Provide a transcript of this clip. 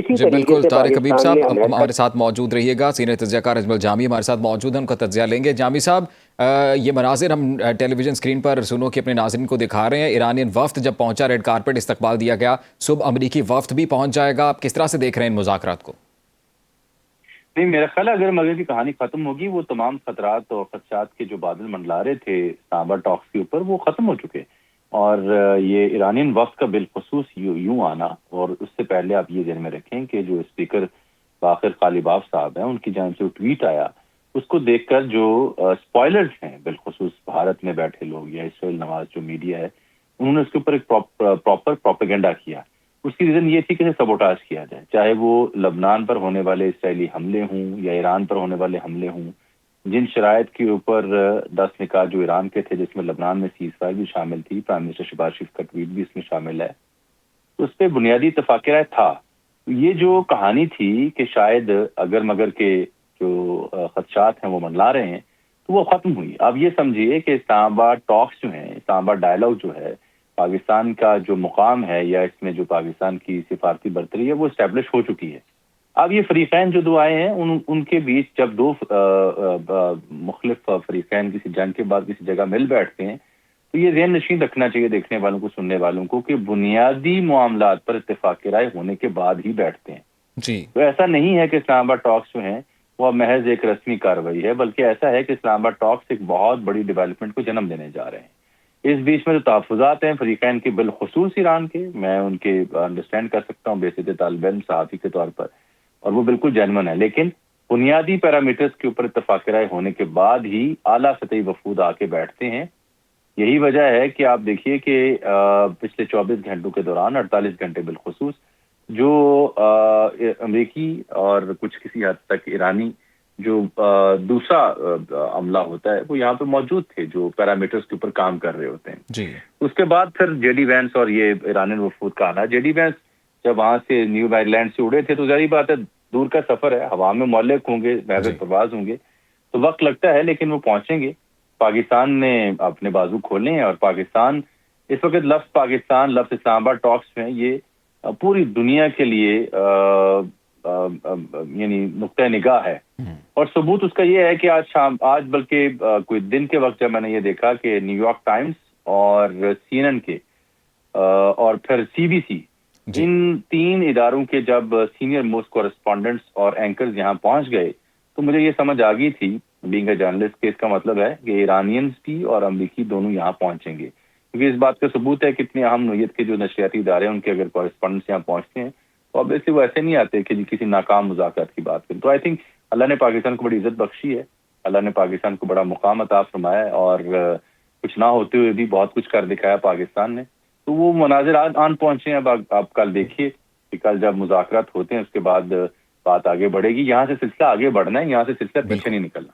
इसी जी तरीके बिल्कुल, से तारिक हबीब पाकिस्तान साहब ने हमारे अमेरिका। साथ मौजूद रहिएगा। सीनियर तज्ज़ियाकार अजमल जामी हमारे साथ मौजूद हैं, उनका तज्ज़िया लेंगे। जामी साहब, ये मनाज़िर हम टेलीविज़न स्क्रीन पर सुनो कि अपने नाज़रीन को दिखा रहे हैं। ईरानियन वफ़्द जब पहुंचा, रेड कारपेट इस्तकबाल दिया गया, सुबह अमरीकी वफ़्द भी पहुंच जाएगा। आप किस तरह से देख रहे हैं इन मुज़ाकरात को? नहीं, मेरा ख्याल है अगर मगर की कहानी खत्म होगी, वो तमाम खतरात और खदशात के जो बादल मंडला रहे थे सांबा टॉक्स के ऊपर, वो खत्म हो चुके। और ये ईरानियन वक्त का बिलखसूस यूं आना, और उससे पहले आप ये ध्यान में रखें कि जो स्पीकर बाखिर कालिबाफ साहब हैं, उनकी जानिब से ट्वीट आया, उसको देखकर जो स्पॉयलर्स हैं, बिलखसूस भारत में बैठे लोग या इसराइल नवाज जो मीडिया है, उन्होंने उसके ऊपर एक प्रॉपर प्रोपेगेंडा किया। उसकी रीजन ये थी कि सबोटाज किया जाए, चाहे वो लबनान पर होने वाले इसराइली हमले हों या ईरान पर होने वाले हमले हों। जिन शराइत के ऊपर 10 निकात जो ईरान के थे, जिसमें लबनान में सीज फायर भी शामिल थी, प्राइम मिनिस्टर शहबाज शरीफ का ट्वीट भी इसमें शामिल है, तो उस पर बुनियादी इत्तफाक राय था। ये जो कहानी थी कि शायद अगर मगर के जो खदशात हैं वो मंडला रहे हैं, तो वो खत्म हुई। अब ये समझिए कि इस्लामाबाद टॉक्स जो हैं, इस्लामाबाद डायलॉग जो है, पाकिस्तान का जो मुकाम है या इसमें जो पाकिस्तान की सिफारती बरतरी है, वो इस्टेब्लिश हो चुकी है। अब ये फरीकैन जो दो आए हैं, उनके बीच जब दो मुख्तलिफ फरीकैन किसी जंग के बाद किसी जगह मिल बैठते हैं, तो ये ज़हन नशीन रखना चाहिए देखने वालों को, सुनने वालों को, कि बुनियादी मामलात पर इत्तेफाक राय होने के बाद ही बैठते हैं। जी तो ऐसा नहीं है कि इस्लामाबाद टॉक्स जो हैं वो अब महज एक रस्मी कार्रवाई है, बल्कि ऐसा है कि इस्लामाबाद टॉक्स एक बहुत बड़ी डेवलपमेंट को जन्म देने जा रहे हैं। इस बीच में जो तहफ़्फ़ुज़ात हैं फरीकैन के, बिलखुसूस ईरान के, मैं उनके अंडरस्टैंड कर सकता हूँ बेसित तालिब इल्म सहाफ़ी के तौर पर, और वो बिल्कुल जेन्युइन है, लेकिन बुनियादी पैरामीटर्स के ऊपर इत्तेफाक राय होने के बाद ही आला सतही वफूद आके बैठते हैं। यही वजह है कि आप देखिए कि पिछले 24 घंटों के दौरान 48 घंटे बिलखुसूस जो अमेरिकी और कुछ किसी हद तक ईरानी जो दूसरा अमला होता है, वो यहाँ पे मौजूद थे, जो पैरामीटर्स के ऊपर काम कर रहे होते हैं। जी उसके बाद फिर जेडी वैंस और ये ईरानियन वफूद का आना। जेडी वैंस जब वहां से न्यू आयरलैंड से उड़े थे, तो जाहिर बात है दूर का सफर है, हवा में मौलिक होंगे, महज जी प्रवाज होंगे, तो वक्त लगता है, लेकिन वो पहुंचेंगे। पाकिस्तान ने अपने बाजू खोले हैं, और पाकिस्तान इस वक्त लफ्ज पाकिस्तान, लफ्ज इस्लामाबाद टॉक्स में, ये पूरी दुनिया के लिए यानी नुक्ता निगाह है। और सबूत उसका ये है कि आज बल्कि कोई दिन के वक्त जब मैंने ये देखा कि न्यूयॉर्क टाइम्स और सीएनएन के और फिर सीबीसी, जी इन तीन इदारों के जब सीनियर मोस्ट कॉरेस्पॉन्डेंट्स और एंकर्स यहाँ पहुंच गए, तो मुझे ये समझ आ गई थी बीइंग अ जर्नलिस्ट कि इसका मतलब है कि ईरानियंस भी और अमरीकी दोनों यहाँ पहुंचेंगे, क्योंकि इस बात का सबूत है कितने अहम नोयत के जो नशरियाती इदारे हैं, उनके अगर कॉरेस्पॉन्डेंट्स यहाँ पहुंचते हैं, तो ऑब्वियसली वो ऐसे नहीं आते कि किसी नाकाम मुज़ाकरात की बात करें। तो आई थिंक अल्लाह ने पाकिस्तान को बड़ी इज्जत बख्शी है, अल्लाह ने पाकिस्तान को बड़ा मुकाम अता फरमाया है, और कुछ ना होते हुए भी बहुत कुछ कर दिखाया पाकिस्तान ने। तो वो मनाजिर आज आन पहुंचे हैं। अब आप कल देखिए कि कल जब मुज़ाकरात होते हैं, उसके बाद बात आगे बढ़ेगी। यहाँ से सिलसिला आगे बढ़ना है, यहाँ से सिलसिला पीछे बिल्कुल। नहीं निकलना।